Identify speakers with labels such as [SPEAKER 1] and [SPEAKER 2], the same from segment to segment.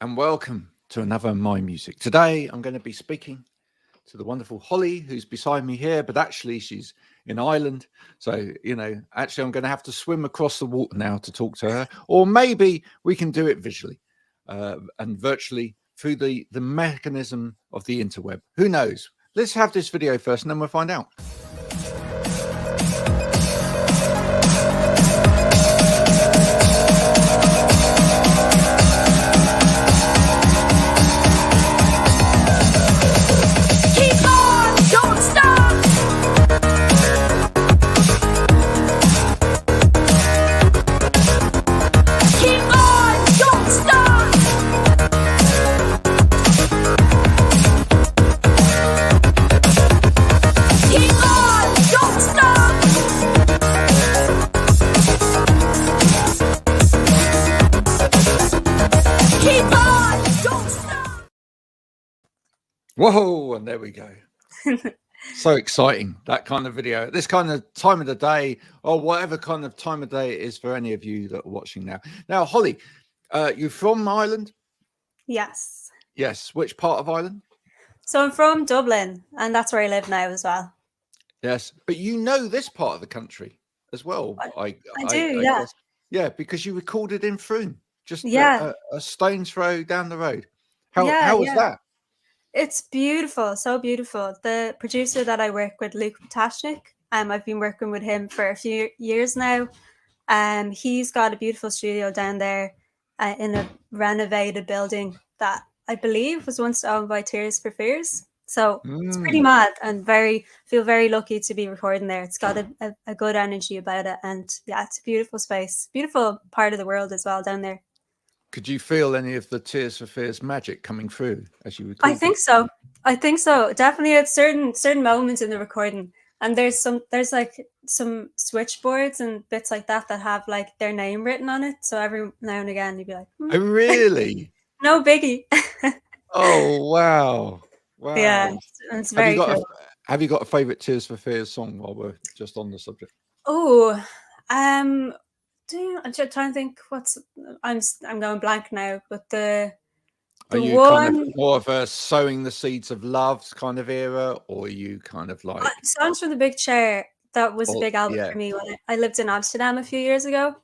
[SPEAKER 1] and welcome to another My Music. Today, I'm going to be speaking to the wonderful Holly, who's beside me here, but actually she's in Ireland. So, actually I'm going to have to swim across the water now to talk to her, or maybe we can do it visually and virtually through the mechanism of the interweb. Who knows? Let's have this video first and then we'll find out. Whoa, and there we go. So exciting, that kind of video, this kind of time of the day, or whatever kind of time of day it is for any of you that are watching now. Now, Holly, you're from Ireland?
[SPEAKER 2] Yes.
[SPEAKER 1] Yes. Which part of Ireland?
[SPEAKER 2] So I'm from Dublin, and that's where I live now as well.
[SPEAKER 1] Yes, but you know this part of the country as well.
[SPEAKER 2] I do, yeah.
[SPEAKER 1] Guess. Yeah, because you recorded in Frome, just
[SPEAKER 2] a
[SPEAKER 1] stone's throw down the road. How was that?
[SPEAKER 2] It's beautiful, so beautiful. The producer that I work with, Luke Potashnik, I've been working with him for a few years now. He's got a beautiful studio down there in a renovated building that I believe was once owned by Tears for Fears. So it's pretty mad, and feel very lucky to be recording there. It's got a good energy about it, and yeah, it's a beautiful space, beautiful part of the world as well down there.
[SPEAKER 1] Could you feel any of the Tears for Fears magic coming through as you
[SPEAKER 2] recorded? I think so. Definitely at certain moments in the recording. And there's like some switchboards and bits like that have like their name written on it. So every now and again you'd be like,
[SPEAKER 1] Oh, really?
[SPEAKER 2] No biggie.
[SPEAKER 1] Oh, wow.
[SPEAKER 2] Yeah, it's very cool.
[SPEAKER 1] Have you got a favorite Tears for Fears song while we're just on the subject?
[SPEAKER 2] Oh, I'm trying to think I'm going blank now, but
[SPEAKER 1] are you kind of more of a sowing the seeds of love kind of era, or are you kind of like
[SPEAKER 2] Songs from the Big Chair? That was a big album for me when I lived in Amsterdam a few years ago.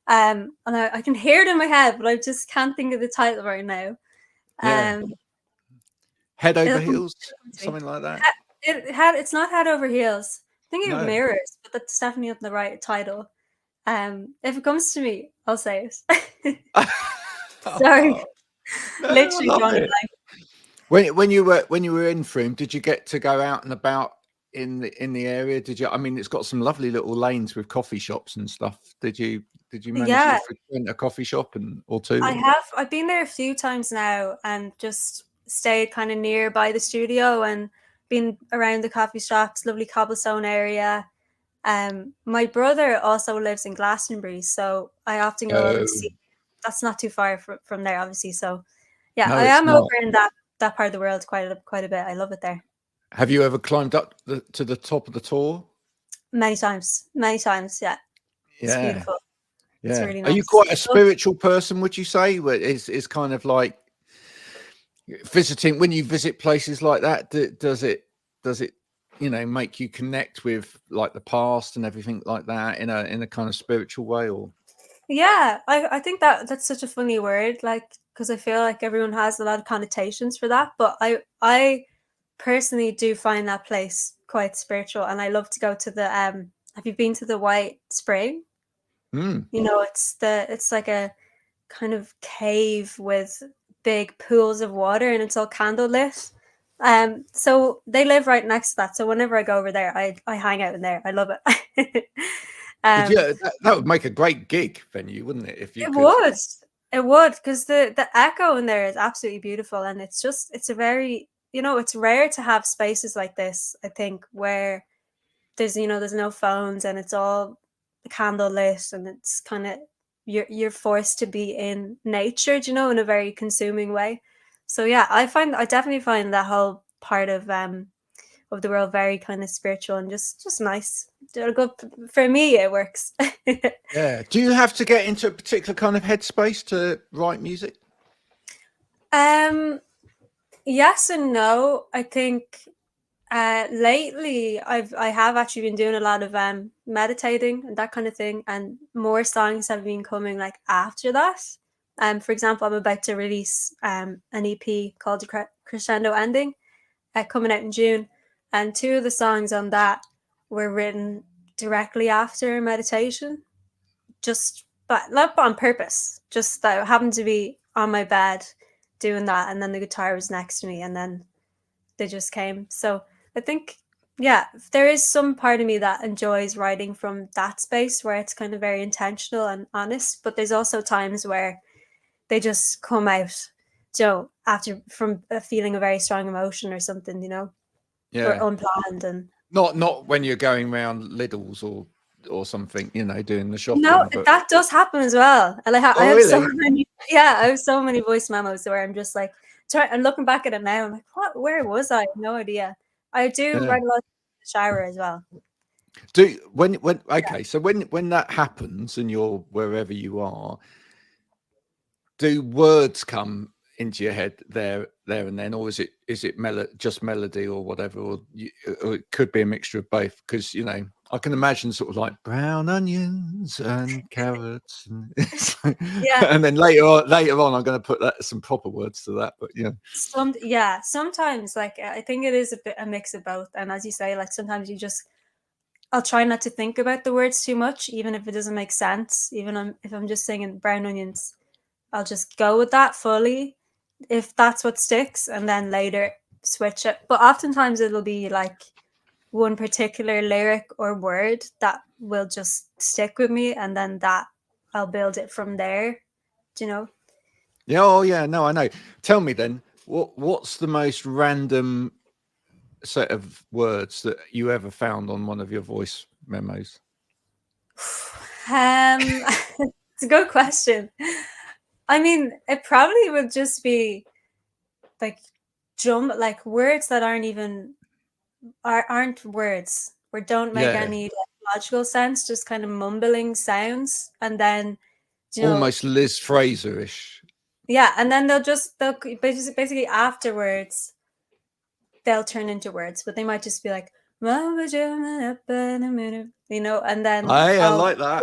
[SPEAKER 2] And I can hear it in my head, but I just can't think of the title right now.
[SPEAKER 1] Head Over Heels, something like that.
[SPEAKER 2] It's not Head Over Heels. I'm thinking of Mirrors, but that's definitely not the right title. If it comes to me, I'll say it. Sorry. Literally drawn a blank.
[SPEAKER 1] When you were in Frome, did you get to go out and about in the area? Did you? I mean, it's got some lovely little lanes with coffee shops and stuff. Did you manage to frequent a coffee shop or two?
[SPEAKER 2] I have. I've been there a few times now and just stayed kind of nearby the studio and been around the coffee shops, lovely cobblestone area. My brother also lives in Glastonbury, so I often go over to see. That's not too far from there, obviously. So, yeah, no, I am over in that part of the world quite a bit. I love it there.
[SPEAKER 1] Have you ever climbed up to the top of the Tor?
[SPEAKER 2] Many times, yeah. It's beautiful.
[SPEAKER 1] Yeah.
[SPEAKER 2] It's really nice.
[SPEAKER 1] Are you quite a spiritual person, would you say? Is kind of like visiting, when you visit places like that, does it make you connect with like the past and everything like that in a kind of spiritual way? Or
[SPEAKER 2] yeah, I think that's such a funny word, like, because I feel like everyone has a lot of connotations for that, but I personally do find that place quite spiritual, and I love to go to the have you been to the White Spring? It's like a kind of cave with big pools of water, and it's all candlelit. So they live right next to that. So whenever I go over there, I hang out in there. I love it.
[SPEAKER 1] that would make a great gig venue, wouldn't it? If you
[SPEAKER 2] it would, because the echo in there is absolutely beautiful, and it's a very, it's rare to have spaces like this, I think, where there's no phones and it's all candlelit, and it's kind of you're forced to be in nature, in a very consuming way. So yeah, I definitely find that whole part of the world very kind of spiritual and just nice. For me, it works.
[SPEAKER 1] Yeah. Do you have to get into a particular kind of headspace to write music?
[SPEAKER 2] Yes and no. I think lately I have actually been doing a lot of meditating and that kind of thing, and more songs have been coming like after that. For example, I'm about to release an EP called Crescendo Ending, coming out in June, and two of the songs on that were written directly after meditation, just but not on purpose. Just that I happened to be on my bed doing that, and then the guitar was next to me, and then they just came. So I think, yeah, there is some part of me that enjoys writing from that space where it's kind of very intentional and honest. But there's also times where they just come out, after from a feeling a very strong emotion or something, or
[SPEAKER 1] Yeah.
[SPEAKER 2] unplanned. And
[SPEAKER 1] Not when you're going around Lidl's or something, doing the
[SPEAKER 2] no,
[SPEAKER 1] shopping. But
[SPEAKER 2] that does happen as well. And I
[SPEAKER 1] oh,
[SPEAKER 2] have so
[SPEAKER 1] really?
[SPEAKER 2] many, yeah, I have so many voice memos where I'm just like, and looking back at it now, I'm like, where was I? No idea. I do
[SPEAKER 1] Yeah.
[SPEAKER 2] write a lot in the shower as well.
[SPEAKER 1] Okay, so when that happens and you're wherever you are, do words come into your head there and then, or is it just melody or whatever, or it could be a mixture of both? Because I can imagine sort of like brown onions and carrots, and,
[SPEAKER 2] Yeah.
[SPEAKER 1] and then later on I'm going to put some proper words to that. But
[SPEAKER 2] Sometimes like I think it is a mix of both. And as you say, like sometimes I'll try not to think about the words too much, even if it doesn't make sense. Even if I'm just singing brown onions, I'll just go with that fully if that's what sticks, and then later switch it. But oftentimes it'll be like one particular lyric or word that will just stick with me, and then that I'll build it from there. Do you know?
[SPEAKER 1] Yeah. Oh, yeah. No, I know. Tell me then, what's the most random set of words that you ever found on one of your voice memos?
[SPEAKER 2] It's a good question. I mean, it probably would just be like like words that aren't words, or don't make
[SPEAKER 1] Yeah.
[SPEAKER 2] any like, logical sense, just kind of mumbling sounds, and then
[SPEAKER 1] Almost Liz Fraser-ish.
[SPEAKER 2] yeah, and then they'll basically afterwards they'll turn into words, but they might just be like, and then
[SPEAKER 1] I like that.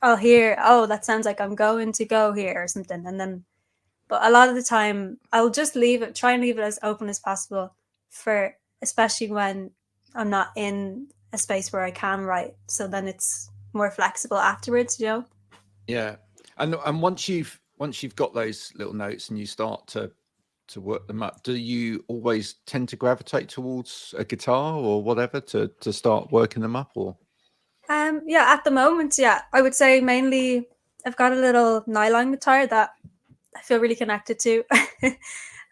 [SPEAKER 2] I'll hear, oh, that sounds like I'm going to go here or something, and then. But a lot of the time, I'll just try and leave it as open as possible, especially when I'm not in a space where I can write. So then it's more flexible afterwards,
[SPEAKER 1] Yeah, and once you've got those little notes and you start to work them up, do you always tend to gravitate towards a guitar or whatever to start working them up, or?
[SPEAKER 2] Yeah, at the moment, yeah, I would say mainly I've got a little nylon guitar that I feel really connected to.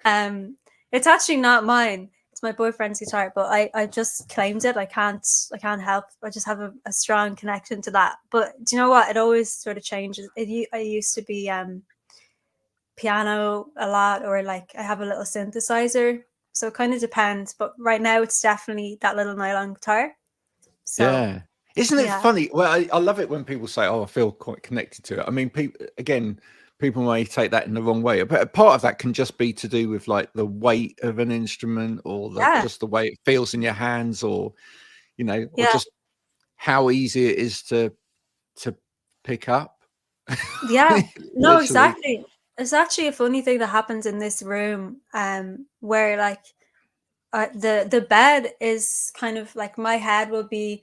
[SPEAKER 2] It's actually not mine. It's my boyfriend's guitar, but I just claimed it. I can't help. I just have a strong connection to that. But do you know what? It always sort of changes. I used to be piano a lot, or like I have a little synthesizer. So it kind of depends. But right now it's definitely that little nylon guitar. So
[SPEAKER 1] Yeah. Isn't it
[SPEAKER 2] yeah.
[SPEAKER 1] funny? Well, I love it when people say, "Oh, I feel quite connected to it." I mean, people may take that in the wrong way, but a part of that can just be to do with like the weight of an instrument, or
[SPEAKER 2] Yeah.
[SPEAKER 1] just the way it feels in your hands, or or
[SPEAKER 2] Yeah.
[SPEAKER 1] just how easy it is to pick up.
[SPEAKER 2] Yeah. No,
[SPEAKER 1] Literally.
[SPEAKER 2] exactly. It's actually a funny thing that happens in this room, where like the bed is kind of like my head will be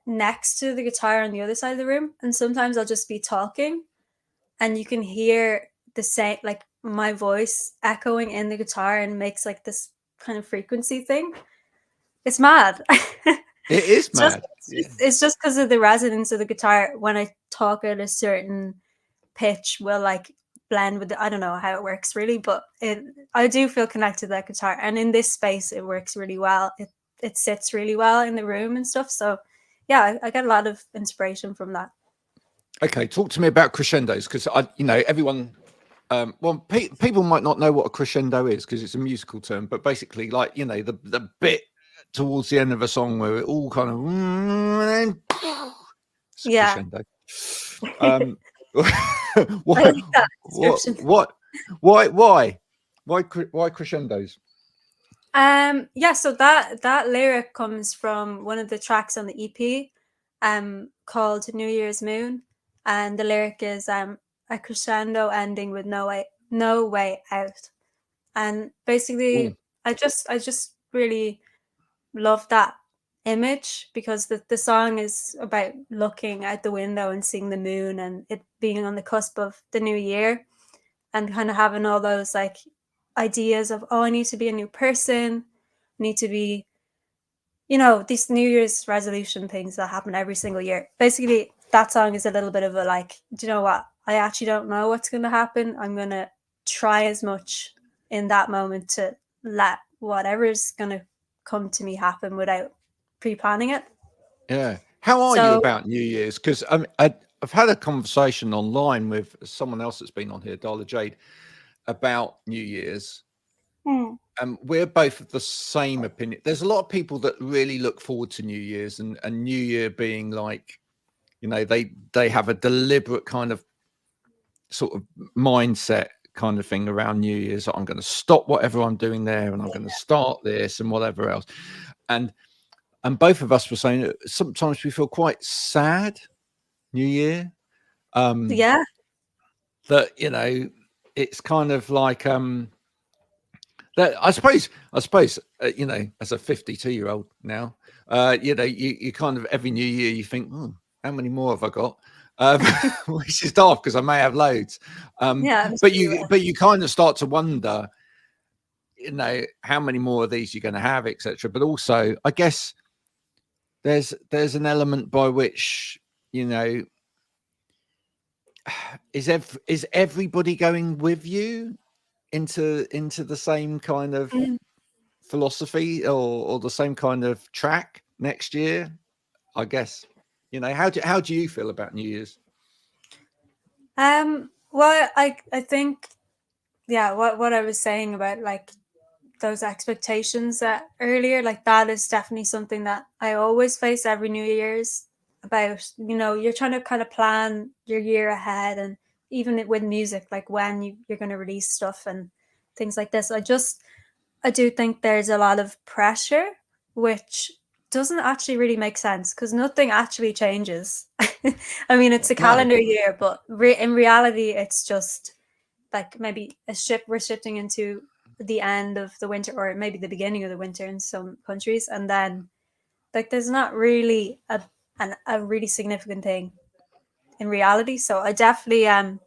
[SPEAKER 2] next to the guitar on the other side of the room, and sometimes I'll just be talking, and you can hear the same, like my voice echoing in the guitar, and makes like this kind of frequency thing. It's mad.
[SPEAKER 1] It is
[SPEAKER 2] It's just
[SPEAKER 1] mad. Yeah.
[SPEAKER 2] it's just because of the resonance of the guitar. When I talk at a certain pitch, will like blend with I don't know how it works really, but I do feel connected to that guitar, and in this space it works really well. It sits really well in the room and stuff. So yeah, I get a lot of inspiration from that.
[SPEAKER 1] Okay, talk to me about crescendos, because everyone. People might not know what a crescendo is because it's a musical term, but basically, like the bit towards the end of a song where it all kind of it's
[SPEAKER 2] Yeah.
[SPEAKER 1] crescendo.
[SPEAKER 2] I
[SPEAKER 1] What
[SPEAKER 2] like that description.
[SPEAKER 1] Why crescendos?
[SPEAKER 2] Yeah, so that lyric comes from one of the tracks on the EP, called New Year's Moon, and the lyric is a crescendo ending with no way out. And
[SPEAKER 1] Ooh,
[SPEAKER 2] basically, I just really love that image because the song is about looking out the window and seeing the moon and it being on the cusp of the new year and kind of having all those like ideas of, oh, I need to be a new person, need to be, these New Year's resolution things that happen every single year. Basically, that song is a little bit of a like, do you know what? I actually don't know what's going to happen. I'm going to try as much in that moment to let whatever's going to come to me happen without pre planning it.
[SPEAKER 1] yeah. How are you
[SPEAKER 2] So,
[SPEAKER 1] about New Year's? Because I've had a conversation online with someone else that's been on here, Darla Jade, about New Year's.
[SPEAKER 2] hmm,
[SPEAKER 1] We're both of the same opinion. There's a lot of people that really look forward to New Year's and New Year being like, they have a deliberate kind of sort of mindset kind of thing around New Year's. I'm going to stop whatever I'm doing there and I'm going to start this and whatever else. And both of us were saying that sometimes we feel quite sad New Year. Um,
[SPEAKER 2] yeah,
[SPEAKER 1] that it's kind of like that. I suppose as a 52-year-old now, you kind of every New Year you think, how many more have I got? Um, which is daft because I may have loads.
[SPEAKER 2] yeah, I'm
[SPEAKER 1] But
[SPEAKER 2] sure you will.
[SPEAKER 1] you kind of start to wonder, how many more of these you're going to have, etc. But also, I guess there's an element by which you know is everybody going with you into the same kind of
[SPEAKER 2] Mm.
[SPEAKER 1] philosophy or the same kind of track next year? I guess. How do you feel about New Year's?
[SPEAKER 2] Well, I think, yeah, what I was saying about like those expectations that earlier, like that is definitely something that I always face every New Year's about, you're trying to kind of plan your year ahead and even with music, like when you're going to release stuff and things like this. I do think there's a lot of pressure, which doesn't actually really make sense because nothing actually changes. I mean, it's a
[SPEAKER 1] No.
[SPEAKER 2] calendar year, but in reality, it's just like maybe we're shifting into the end of the winter or maybe the beginning of the winter in some countries, and then like there's not really a really significant thing in reality. So I definitely I'm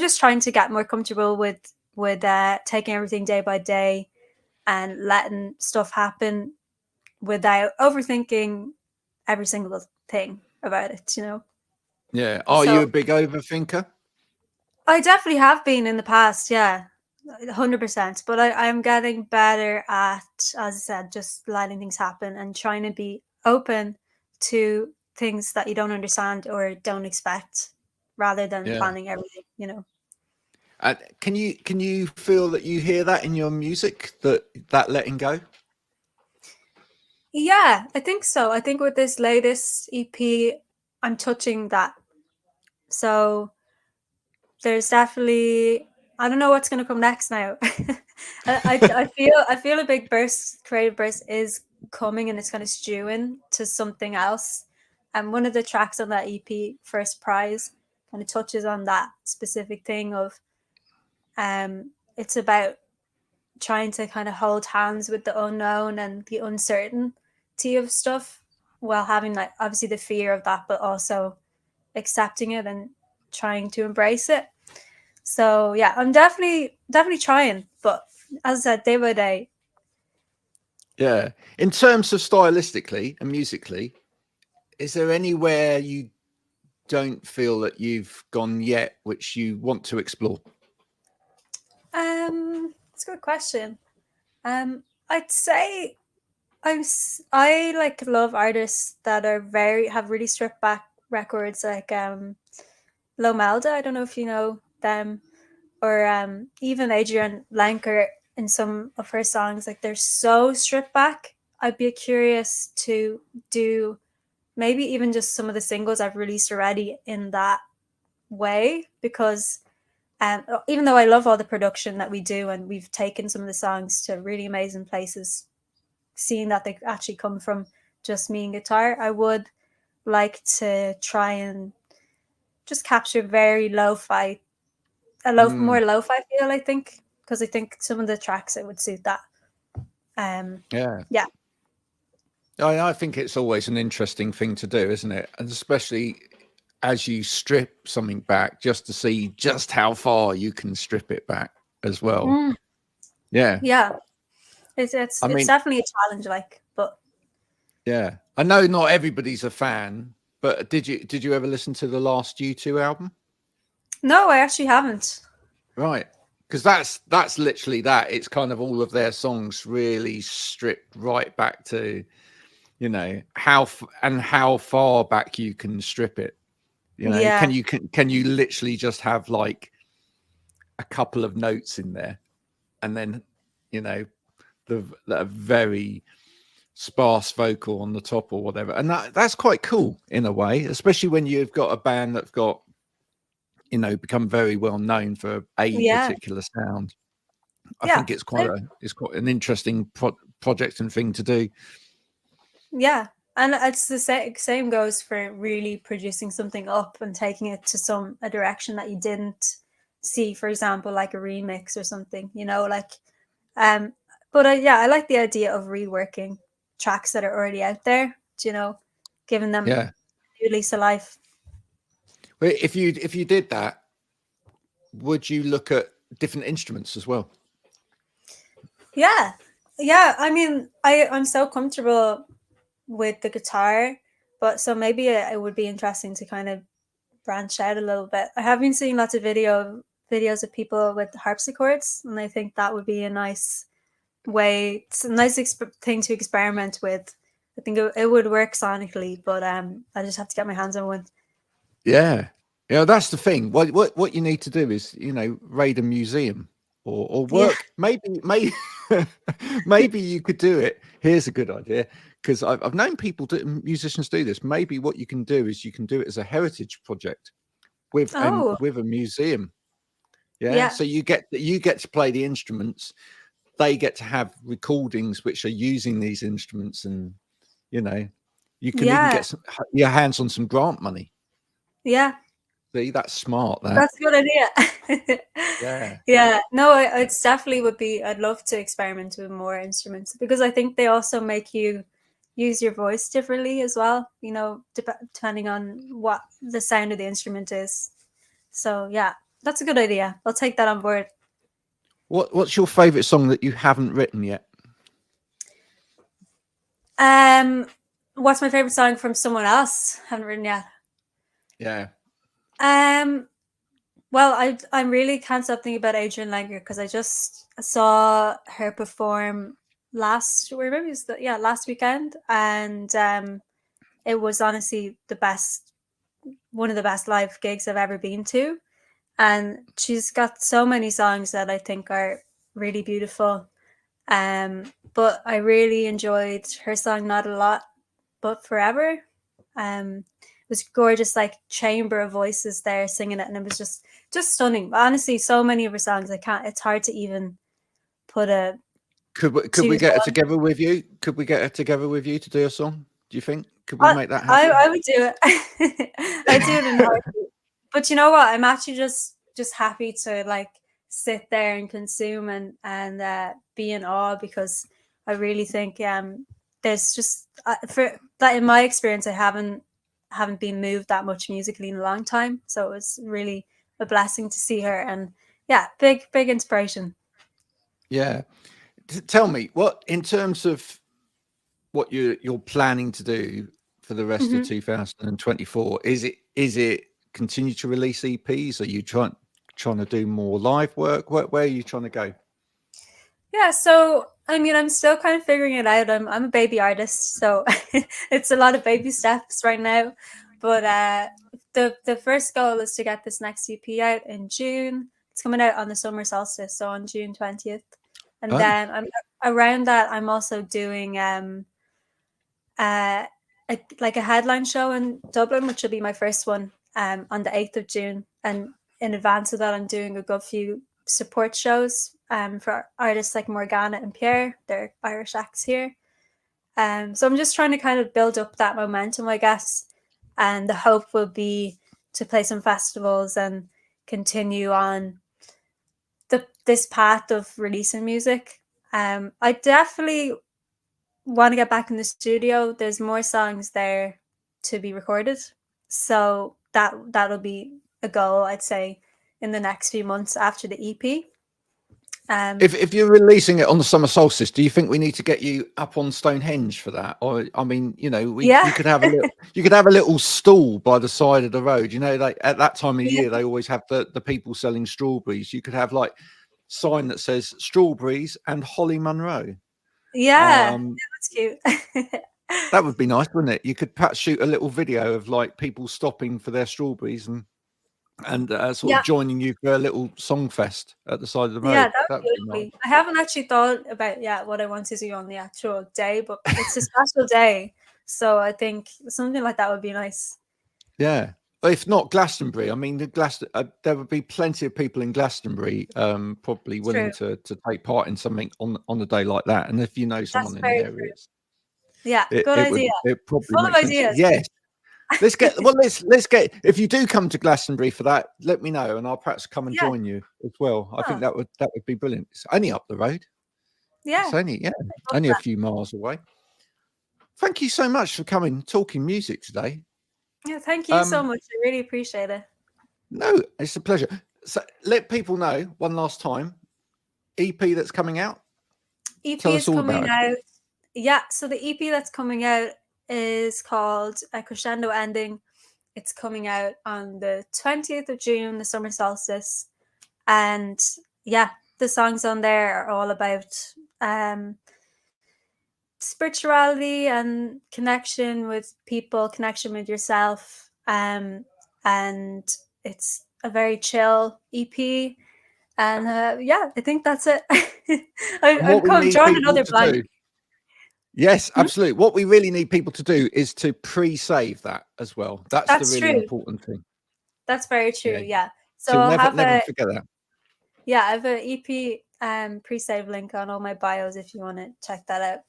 [SPEAKER 2] just trying to get more comfortable with taking everything day by day and letting stuff happen without overthinking every single thing about it.
[SPEAKER 1] Yeah. Are you
[SPEAKER 2] So
[SPEAKER 1] a big overthinker?
[SPEAKER 2] I definitely have been in the past, yeah, 100%. But I'm getting better at, as I said, just letting things happen and trying to be open to things that you don't understand or don't expect rather than
[SPEAKER 1] Yeah.
[SPEAKER 2] planning everything.
[SPEAKER 1] Can you feel that you hear that in your music, that letting go?
[SPEAKER 2] Yeah, I think so. I think with this latest EP, I'm touching that. So there's definitely, I don't know what's going to come next now. I feel a big creative burst is coming and it's kind of stewing to something else. And one of the tracks on that EP, First Prize, kind of touches on that specific thing of it's about trying to kind of hold hands with the unknown and the uncertainty of stuff while having like obviously the fear of that, but also accepting it and trying to embrace it. So yeah, I'm definitely trying, but as I said, day by day.
[SPEAKER 1] Yeah. In terms of stylistically and musically, is there anywhere you don't feel that you've gone yet, which you want to explore?
[SPEAKER 2] It's a good question. I'd say I like love artists that are very have really stripped back records like Low Melda. I don't know if you know them, or even Adrian Lanker in some of her songs. Like they're so stripped back. I'd be curious to do maybe even just some of the singles I've released already in that way because Even though I love all the production that we do, and we've taken some of the songs to really amazing places, seeing that they actually come from just me and guitar, I would like to try and just capture very lo-fi, more
[SPEAKER 1] Mm,
[SPEAKER 2] lo-fi feel, I think, because I think some of the tracks it would suit that.
[SPEAKER 1] yeah.
[SPEAKER 2] Yeah,
[SPEAKER 1] I think it's always an interesting thing to do, isn't it? And especially as you strip something back, just to see just how far you can strip it back as well.
[SPEAKER 2] mm,
[SPEAKER 1] Yeah.
[SPEAKER 2] yeah. It's
[SPEAKER 1] I
[SPEAKER 2] it's
[SPEAKER 1] mean,
[SPEAKER 2] definitely a challenge, like, but
[SPEAKER 1] yeah. I know not everybody's a fan, but did you ever listen to the last U2 album?
[SPEAKER 2] no, I actually haven't.
[SPEAKER 1] Right. Because that's literally that. It's kind of all of their songs really stripped right back to, how far back you can strip it.
[SPEAKER 2] Yeah,
[SPEAKER 1] Can you literally just have like a couple of notes in there, and then you know the very sparse vocal on the top or whatever, and that's quite cool in a way, especially when you've got a band that's got become very well known for a
[SPEAKER 2] yeah,
[SPEAKER 1] particular sound. I
[SPEAKER 2] yeah.
[SPEAKER 1] think it's quite an interesting project and thing to do.
[SPEAKER 2] Yeah, and it's the same goes for really producing something up and taking it to a direction that you didn't see, for example, like a remix or something, like um but yeah, I like the idea of reworking tracks that are already out there, giving them
[SPEAKER 1] Yeah.
[SPEAKER 2] new lease of life.
[SPEAKER 1] But if you did that, would you look at different instruments as well?
[SPEAKER 2] Yeah. Yeah, I mean, I'm so comfortable with the guitar, but so maybe it would be interesting to kind of branch out a little bit. I have been seeing lots of videos of people with harpsichords, and I think that would be a nice way. It's a nice thing to experiment with. I think it would work sonically, but I just have to get my hands on one.
[SPEAKER 1] Yeah. That's the thing. What you need to do is, raid a museum or
[SPEAKER 2] Yeah.
[SPEAKER 1] work. Maybe maybe you could do it. Here's a good idea, because I've known musicians do this. Maybe what you can do is you can do it as a heritage project
[SPEAKER 2] Oh,
[SPEAKER 1] with a museum. Yeah.
[SPEAKER 2] yeah,
[SPEAKER 1] So you get to play the instruments. They get to have recordings which are using these instruments, and you know, you can even
[SPEAKER 2] yeah,
[SPEAKER 1] get your hands on some grant money.
[SPEAKER 2] yeah.
[SPEAKER 1] See, that's smart. That.
[SPEAKER 2] That's a good idea.
[SPEAKER 1] Yeah.
[SPEAKER 2] Yeah, no, it's definitely would be. I'd love to experiment with more instruments because I think they also make you use your voice differently as well. Depending on what the sound of the instrument is. So yeah, that's a good idea. I'll take that on board.
[SPEAKER 1] What's your favorite song that you haven't written yet?
[SPEAKER 2] Um, what's my favorite song from someone else? Haven't written yet.
[SPEAKER 1] Yeah.
[SPEAKER 2] Um, well, I really can't stop thinking about Adrian Langer because I just saw her perform maybe it was last weekend, and it was honestly one of the best live gigs I've ever been to, and she's got so many songs that I think are really beautiful. But I really enjoyed her song "Not a Lot, But Forever." It was gorgeous, like chamber of voices there singing it, and it was just stunning. Honestly, so many of her songs, I can't. It's hard to even put a
[SPEAKER 1] Could we
[SPEAKER 2] choose
[SPEAKER 1] get her
[SPEAKER 2] one.
[SPEAKER 1] together with you? Could we get her together with you to do a song? Do you think? Could we
[SPEAKER 2] I
[SPEAKER 1] make that
[SPEAKER 2] I,
[SPEAKER 1] happen?
[SPEAKER 2] I would do it. I do it in a heartbeat. But you know what? I'm actually just happy to like sit there and consume and be in awe because I really think there's just for that in my experience I haven't been moved that much musically in a long time. So it was really a blessing to see her, and yeah, big inspiration.
[SPEAKER 1] Yeah. Tell me, what in terms of what you're planning to do for the rest of
[SPEAKER 2] Hmm.
[SPEAKER 1] 2024, is it continue to release EPs? Are you trying to do more live work? Where are you trying to go?
[SPEAKER 2] Yeah, so I mean, I'm still kind of figuring it out. I'm a baby artist, so it's a lot of baby steps right now. But the first goal is to get this next EP out in June. It's coming out on the summer solstice, so on June 20th. And
[SPEAKER 1] Oh,
[SPEAKER 2] then around that, I'm also doing uh like a headline show in Dublin, which will be my first one on the 8th of June. And in advance of that, I'm doing a good few support shows for artists like Morgana and Pierre. They're Irish acts here. So I'm just trying to kind of build up that momentum, I guess. And the hope will be to play some festivals and continue on this path of releasing music. I definitely want to get back in the studio. There's more songs there to be recorded, so that'll be a goal, I'd say, in the next few months after the EP.
[SPEAKER 1] If you're releasing it on the summer solstice, do you think we need to get you up on Stonehenge for that? Or I mean, you know, you
[SPEAKER 2] Yeah,
[SPEAKER 1] could have a little stall by the side of the road. You know, like at that time of
[SPEAKER 2] yeah,
[SPEAKER 1] year, they always have the people selling strawberries. You could have like sign that says strawberries and Holly Munro.
[SPEAKER 2] yeah.
[SPEAKER 1] Um,
[SPEAKER 2] That's cute.
[SPEAKER 1] that would be nice, wouldn't it? You could perhaps shoot a little video of like people stopping for their strawberries and sort
[SPEAKER 2] Yeah,
[SPEAKER 1] of joining you for a little song fest at the side of the
[SPEAKER 2] yeah,
[SPEAKER 1] road.
[SPEAKER 2] that would
[SPEAKER 1] That would
[SPEAKER 2] be
[SPEAKER 1] be nice.
[SPEAKER 2] lovely. I haven't actually thought about what I want to do on the actual day, but it's a special day, so I think something like that would be nice.
[SPEAKER 1] Yeah. If not Glastonbury, I mean, there would be plenty of people in Glastonbury probably willing
[SPEAKER 2] True.
[SPEAKER 1] to take part in something on a day like that. And if you know
[SPEAKER 2] That's
[SPEAKER 1] someone in the
[SPEAKER 2] very
[SPEAKER 1] area,
[SPEAKER 2] true. Yeah, good
[SPEAKER 1] it would
[SPEAKER 2] idea.
[SPEAKER 1] it probably
[SPEAKER 2] Full of
[SPEAKER 1] makes sense.
[SPEAKER 2] ideas.
[SPEAKER 1] Yes. Let's get if you do come to Glastonbury for that, let me know and I'll perhaps come and
[SPEAKER 2] Yeah.
[SPEAKER 1] join you as well. I think
[SPEAKER 2] Oh,
[SPEAKER 1] that would be brilliant. It's only up the road.
[SPEAKER 2] yeah.
[SPEAKER 1] It's only
[SPEAKER 2] Love
[SPEAKER 1] only a
[SPEAKER 2] that.
[SPEAKER 1] few miles away. Thank you so much for coming talking music today.
[SPEAKER 2] Yeah, thank you so much. I really appreciate it.
[SPEAKER 1] No, it's a pleasure. So let people know one last time. EP that's coming out.
[SPEAKER 2] EP
[SPEAKER 1] Tell us
[SPEAKER 2] is
[SPEAKER 1] all
[SPEAKER 2] coming
[SPEAKER 1] about it.
[SPEAKER 2] out. Yeah, so the EP that's coming out is called Crescendo Ending. It's coming out on the 20th of June, the summer solstice. And yeah, the songs on there are all about spirituality and connection with people, connection with yourself. And it's a very chill EP. And yeah, I think that's it.
[SPEAKER 1] And what we
[SPEAKER 2] I'm
[SPEAKER 1] need
[SPEAKER 2] drawing
[SPEAKER 1] people
[SPEAKER 2] another
[SPEAKER 1] to
[SPEAKER 2] blank.
[SPEAKER 1] do. Yes,
[SPEAKER 2] Hmm?
[SPEAKER 1] absolutely. What we really need people to do is to pre-save that as well. That's the
[SPEAKER 2] That's
[SPEAKER 1] really
[SPEAKER 2] true.
[SPEAKER 1] important thing.
[SPEAKER 2] That's very true.
[SPEAKER 1] Yeah.
[SPEAKER 2] Yeah. So
[SPEAKER 1] So
[SPEAKER 2] I'll have
[SPEAKER 1] never forget that.
[SPEAKER 2] I have an EP pre-save link on all my bios if you want to check that out.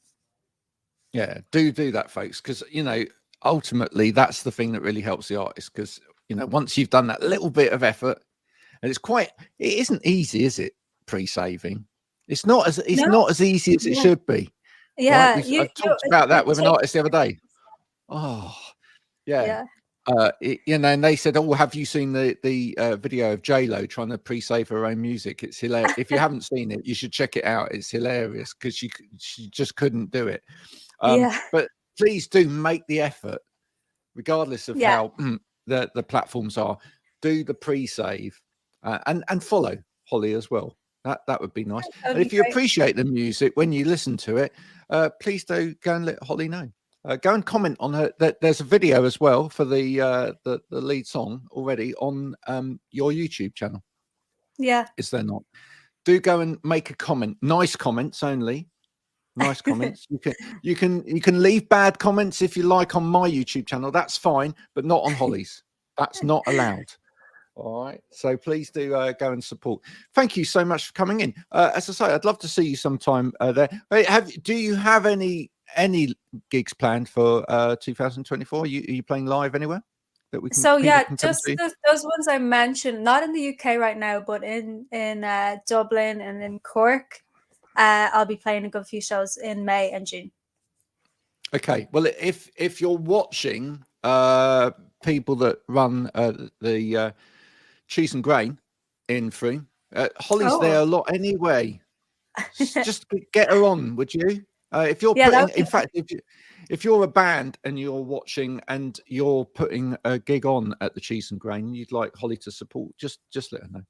[SPEAKER 1] Yeah, do that, folks, because you know, ultimately that's the thing that really helps the artist. Because you know, once you've done that little bit of effort, and it isn't easy, is it? Pre-saving, it's not as
[SPEAKER 2] No,
[SPEAKER 1] easy as it
[SPEAKER 2] yeah,
[SPEAKER 1] should be. Right?
[SPEAKER 2] yeah.
[SPEAKER 1] I talked about that with an artist the other day. Oh, yeah.
[SPEAKER 2] Yeah,
[SPEAKER 1] You know, and they said, "Oh, have you seen the video of J-Lo trying to pre-save her own music? It's hilarious. If you haven't seen it, you should check it out. It's hilarious because she just couldn't do it.
[SPEAKER 2] yeah,
[SPEAKER 1] But please do make the effort, regardless of
[SPEAKER 2] yeah.
[SPEAKER 1] how the platforms are. Do the pre-save and follow Holly as well. That would be nice.
[SPEAKER 2] That would
[SPEAKER 1] And
[SPEAKER 2] be
[SPEAKER 1] if you
[SPEAKER 2] great.
[SPEAKER 1] appreciate the music when you listen to it, please do go and let Holly know. Go and comment on her. There's a video as well for the lead song already on your YouTube channel.
[SPEAKER 2] Yeah.
[SPEAKER 1] Is there not? Do go and make a comment. Nice comments only. Nice comments. You can leave bad comments if you like on my YouTube channel. That's fine, but not on Holly's. That's not allowed. All right. So please do go and support. Thank you so much for coming in. As I say, I'd love to see you sometime there. Do you have any gigs planned for 2024? Are you playing live anywhere that we can
[SPEAKER 2] So
[SPEAKER 1] people
[SPEAKER 2] yeah,
[SPEAKER 1] can come
[SPEAKER 2] just
[SPEAKER 1] see?
[SPEAKER 2] those ones I mentioned, not in the UK right now, but in Dublin and in Cork. I'll be playing a good few shows in May and June.
[SPEAKER 1] Okay. Well, if you're watching people that run the cheese and grain in Frome, Holly's there
[SPEAKER 2] Oh,
[SPEAKER 1] a lot anyway. Just get her on, would you? If you're
[SPEAKER 2] yeah, that
[SPEAKER 1] putting,
[SPEAKER 2] would be
[SPEAKER 1] in fact, if you're a band and you're watching and you're putting a gig on at the Cheese and Grain, you'd like Holly to support, just let her know.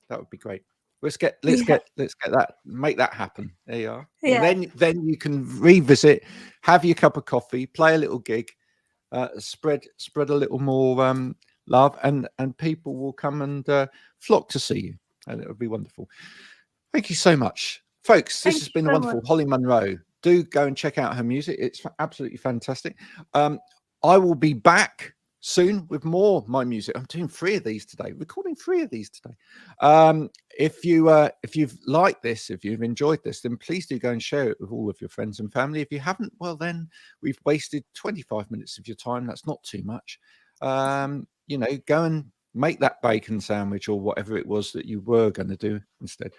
[SPEAKER 1] That would be great. Let's get that, make that happen. There you are.
[SPEAKER 2] yeah,
[SPEAKER 1] And then you can revisit, have your cup of coffee, play a little gig, spread a little more love, and people will come and flock to see you, and it would be wonderful. Thank you so much, folks. This
[SPEAKER 2] Thank
[SPEAKER 1] has
[SPEAKER 2] you
[SPEAKER 1] been a
[SPEAKER 2] so
[SPEAKER 1] wonderful
[SPEAKER 2] much.
[SPEAKER 1] Holly Munro. Do go and check out her music. It's absolutely fantastic. I will be back soon with more My Music. I'm doing 3 of these today, recording 3 of these today. If you've liked this, if you've enjoyed this, then please do go and share it with all of your friends and family. If you haven't, well, then we've wasted 25 minutes of your time. That's not too much. You know, go and make that bacon sandwich or whatever it was that you were going to do instead.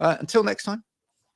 [SPEAKER 1] Until next time,